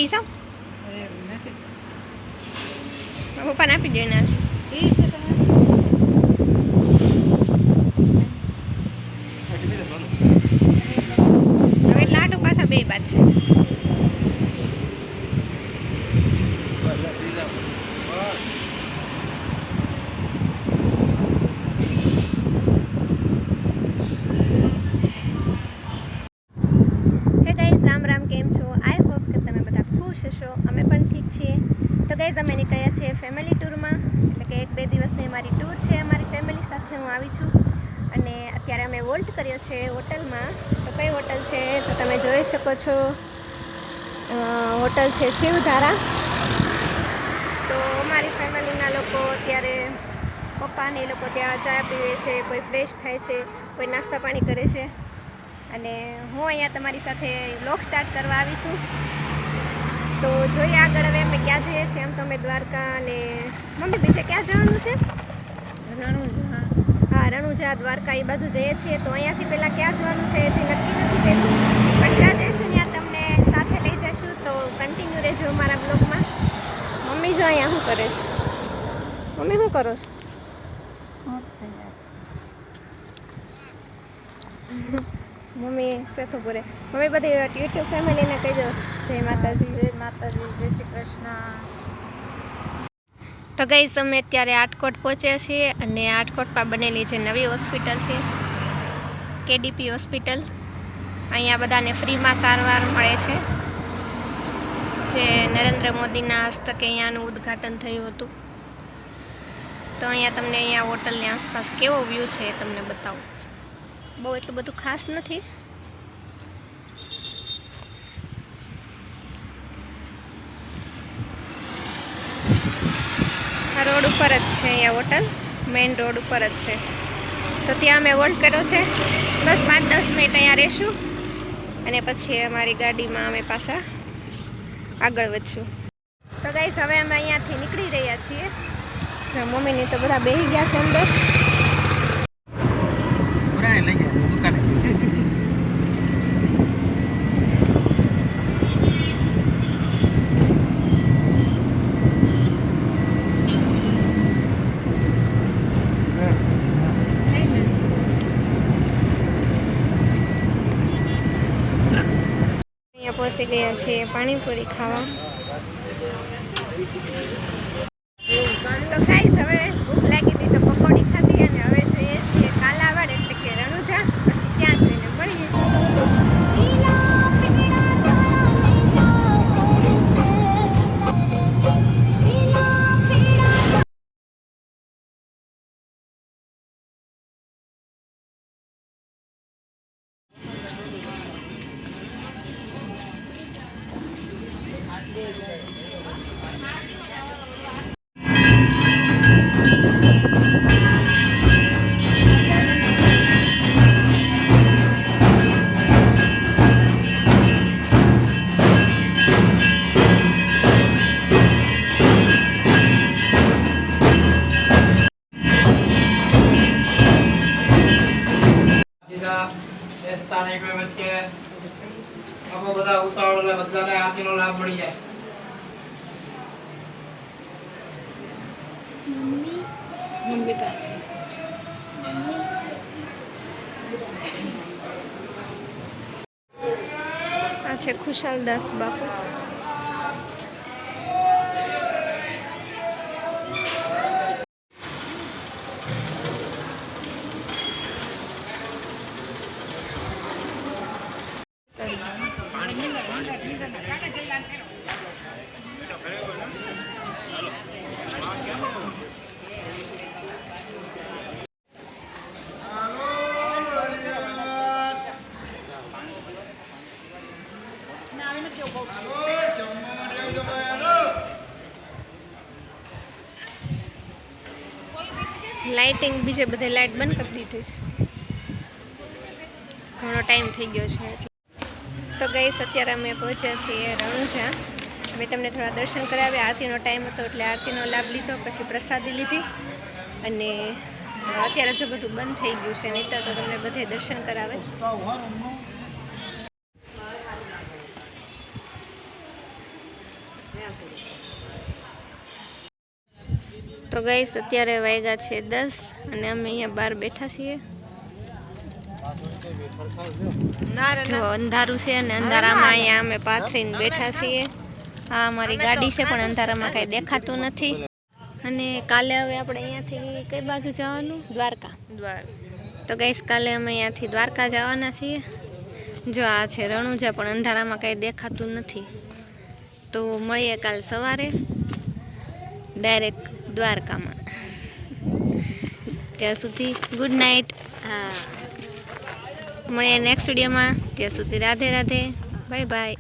પી જાઓ પપ્પાને આપી દો એના હવે એટલે આટો પાછા બે બાદ છે અમે નીકળ્યા છીએ ફેમિલી ટૂરમાં એટલે કે 1-2 દિવસની અમારી ટૂર છે અમારી ફેમિલી સાથે હું આવી છું અને અત્યારે અમે વોલ્ટ કર્યો છે હોટલમાં તો કઈ હોટલ છે તો તમે જોઈ શકો છો હોટલ છે શિવધારા તો અમારી ફેમિલીના લોકો અત્યારે પપ્પાને એ લોકો ત્યાં ચા પીવે છે કોઈ ફ્રેશ થાય છે કોઈ નાસ્તા પાણી કરે છે અને હું અહીંયા તમારી સાથે વ્લોગ સ્ટાર્ટ કરવા આવી છું તો જોઈએ આગળ હવે અમે ક્યાં જઈએ છીએ એમ તો અમે દ્વારકા અને મમ્મી બીજે ક્યાં જવાનું છે રણુજા દ્વારકા એ બાજુ જઈએ છીએ તો અહીંયાથી પહેલાં ક્યાં જવાનું છે હજી નક્કી નથી થતું પણ જ્યાં જઈશું ત્યાં તમને સાથે લઈ જઈશું તો કન્ટિન્યુ રહેજો અમારા બ્લોગમાં મમ્મી જો અહીંયા શું કરે છે મમ્મી શું કરો છો મમ્મી સેતો પૂરે મમ્મી બધી યુટ્યુબ ફેમિલીને કહી દો જય માતાજી જય શ્રી કૃષ્ણ તો ગઈસ અમે અત્યારે આટકોટ પહોંચ્યા છીએ અને આટકોટમાં બનેલી જે નવી હોસ્પિટલ છે કેડીપી હોસ્પિટલ અહીંયા બધાને ફ્રીમાં સારવાર મળે છે જે નરેન્દ્ર મોદીના હસ્તકે અહીંયાનું ઉદ્ઘાટન થયું હતું તો અહીંયા તમને અહીંયા હોટલની આસપાસ કેવો વ્યૂ છે એ તમને બતાવું બહુ એટલું બધું ખાસ નથી આ રોડ ઉપર જ છે અહીંયા હોટલ મેઇન રોડ ઉપર જ છે તો ત્યાં અમે વોલ્ટ કર્યો છે બસ 5-10 મિનિટ અહીંયા રહીશું અને પછી અમારી ગાડીમાં અમે પાછા આગળ વધશું તો ગાઈસ હવે અમે અહીંયાથી નીકળી રહ્યા છીએ મમ્મીની તો બધા બેસી ગયા છે અંદર પહોંચી ગયા છીએ પાણીપુરી ખાવા તો ગાઈસ હવે ભૂખ લાગી હતી તો પકોડી ખાધી અને હવે જઈએ છીએ કાલાવાડ એટલે કે રણુજા પછી ત્યાં જઈને મળીએ બધા ઉતાવળ બધાને હાથીનો લાભ મળી જાય મમ્મી પાછળ આ છે ખુશાલદાસ બાપુ લાઇટિંગ બીજે બધે લાઇટ બંધ કરી દીધી છે ઘણો ટાઈમ થઈ ગયો છે તો ગઈસ અત્યારે અમે પહોંચ્યા છીએ રણુજા મેં તમને થોડા દર્શન કરાવ્યા આરતીનો ટાઈમ હતો એટલે આરતીનો લાભ લીધો પછી પ્રસાદી લીધી અને અત્યારે જો બધું બંધ થઈ ગયું છે નહીંતર તો તમને બધે દર્શન કરાવે તો ગાઈસ અત્યારે વાગ્યા છે 10 અને અમે અહીંયા બહાર બેઠા છીએ. જો અંધારું છે અને અંધારામાં અહીંયા અમે પાથરીને બેઠા છીએ. આ અમારી ગાડી છે પણ અંધારામાં કાંઈ દેખાતું નથી. અને કાલે હવે આપણે અહીંયાથી કઈ બાજુ જવાનું? દ્વારકા. તો ગાઈસ કાલે અમે અહીંયાથી દ્વારકા જવાના છીએ. જો આ છે રણુજા પણ અંધારામાં કાંઈ દેખાતું નથી. તો મળીએ કાલ સવારે ડાયરેક્ટ દ્વારકામાં. ત્યાં સુધી ગુડ નાઇટ. મળીએ નેક્સ્ટ વિડીયોમાં. ત્યાં સુધી રાધે રાધે. Bye bye.